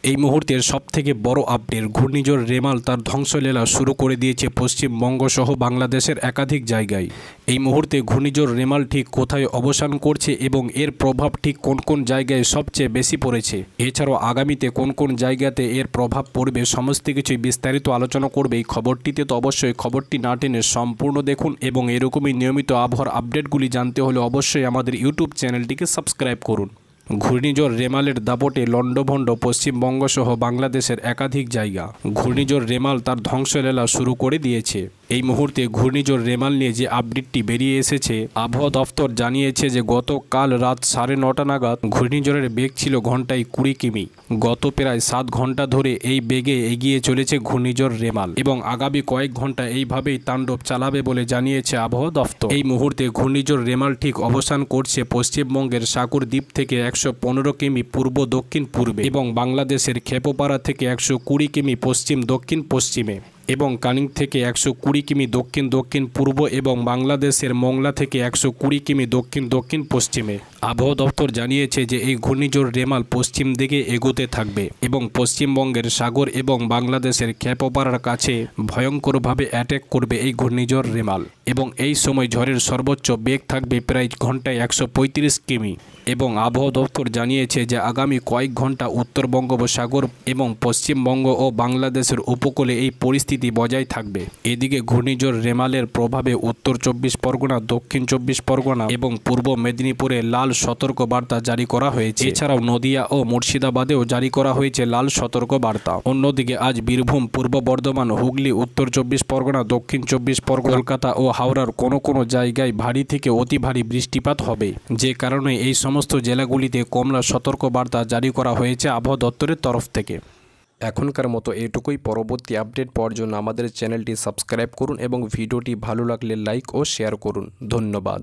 এই মুহূর্তের সবথেকে বড় আপডেট, ঘূর্ণিঝড় রেমাল তার ধ্বংসলীলা শুরু করে দিয়েছে পশ্চিমবঙ্গ সহ বাংলাদেশের একাধিক জায়গায়। এই মুহূর্তে ঘূর্ণিঝড় রেমাল ঠিক কোথায় অবস্থান করছে এবং এর প্রভাব ঠিক কোন কোন জায়গায় সবচেয়ে বেশি পড়েছে, এছাড়াও আগামীতে কোন কোন জায়গাতে এর প্রভাব পড়বে, সমস্ত কিছুই বিস্তারিত আলোচনা করবে এই খবরটিতে। তো অবশ্যই খবরটি না টেনে সম্পূর্ণ দেখুন এবং এরকমই নিয়মিত আবহাওয়ার আপডেটগুলি জানতে হলে অবশ্যই আমাদের ইউটিউব চ্যানেলটিকে সাবস্ক্রাইব করুন। ঘূর্ণিঝড় রেমালের দাপটে লণ্ডভণ্ড পশ্চিমবঙ্গ সহ বাংলাদেশের একাধিক জায়গা। ঘূর্ণিঝড় রেমাল তার ধ্বংসলীলা শুরু করে দিয়েছে। এই মুহূর্তে ঘূর্ণিঝড় রেমাল নিয়ে যে আপডেটটি বেরিয়ে এসেছে, আবহাওয়া দফতর জানিয়েছে যে গতকাল রাত 9:30 নাগাদ ঘূর্ণিঝড়ের বেগ ছিল ঘন্টায় 20 কিমি। গত প্রায় 7 ঘন্টা ধরে এই বেগে এগিয়ে চলেছে ঘূর্ণিঝড় রেমাল এবং আগামী কয়েক ঘন্টা এইভাবেই তাণ্ডব চালাবে বলে জানিয়েছে আবহাওয়া দফতর। এই মুহূর্তে ঘূর্ণিঝড় রেমাল ঠিক অবস্থান করছে পশ্চিমবঙ্গের সাগর দ্বীপ থেকে 115 কিমি পূর্ব দক্ষিণ পূর্বে এবং বাংলাদেশের খেপোপাড়া থেকে 120 কিমি পশ্চিম দক্ষিণ পশ্চিমে এবং কানিং থেকে 120 কিমি দক্ষিণ দক্ষিণ পূর্ব এবং বাংলাদেশের মংলা থেকে 120 কিমি দক্ষিণ দক্ষিণ পশ্চিমে। আবহাওয়া দপ্তর জানিয়েছে যে এই ঘূর্ণিঝড় রেমাল পশ্চিম দিকে এগোতে থাকবে এবং পশ্চিমবঙ্গের সাগর এবং বাংলাদেশের খেপোপাড়ার কাছে ভয়ঙ্করভাবে অ্যাটাক করবে এই ঘূর্ণিঝড় রেমাল এবং এই সময় ঝড়ের সর্বোচ্চ বেগ থাকবে প্রায় ঘন্টায় 135 কিমি এবং আবহাওয়া দপ্তর জানিয়েছে যে আগামী কয়েক ঘন্টা উত্তর বঙ্গোপসাগর এবং পশ্চিমবঙ্গ ও বাংলাদেশের উপকূলে এই পরিস্থিতি বজায় থাকবে। এদিকে ঘূর্ণিঝড় রেমালের প্রভাবে উত্তর 24 পরগনা, দক্ষিণ 24 পরগনা এবং পূর্ব মেদিনীপুরে লাল সতর্ক বার্তা জারি করা হয়েছে। এছাড়াও নদিয়া ও মুর্শিদাবাদেও জারি করা হয়েছে লাল সতর্ক বার্তা। অন্যদিকে আজ বীরভূম, পূর্ব বর্ধমান, হুগলি, উত্তর 24 পরগনা, দক্ষিণ 24 পরগনা, কলকাতা ও হাওড়ার কোনো জায়গায় ভারী থেকে অতি ভারী বৃষ্টিপাত হবে, যে কারণে এই সমস্ত জেলাগুলিতে কমলা সতর্ক বার্তা জারি করা হয়েছে আবহাওয়া দপ্তরের তরফ থেকে। এখনকার মতো এটুকুই। পরবর্তী আপডেট পাওয়ার জন্য আমাদের চ্যানেলটি সাবস্ক্রাইব করুন এবং ভিডিওটি ভালো লাগলে লাইক ও শেয়ার করুন। ধন্যবাদ।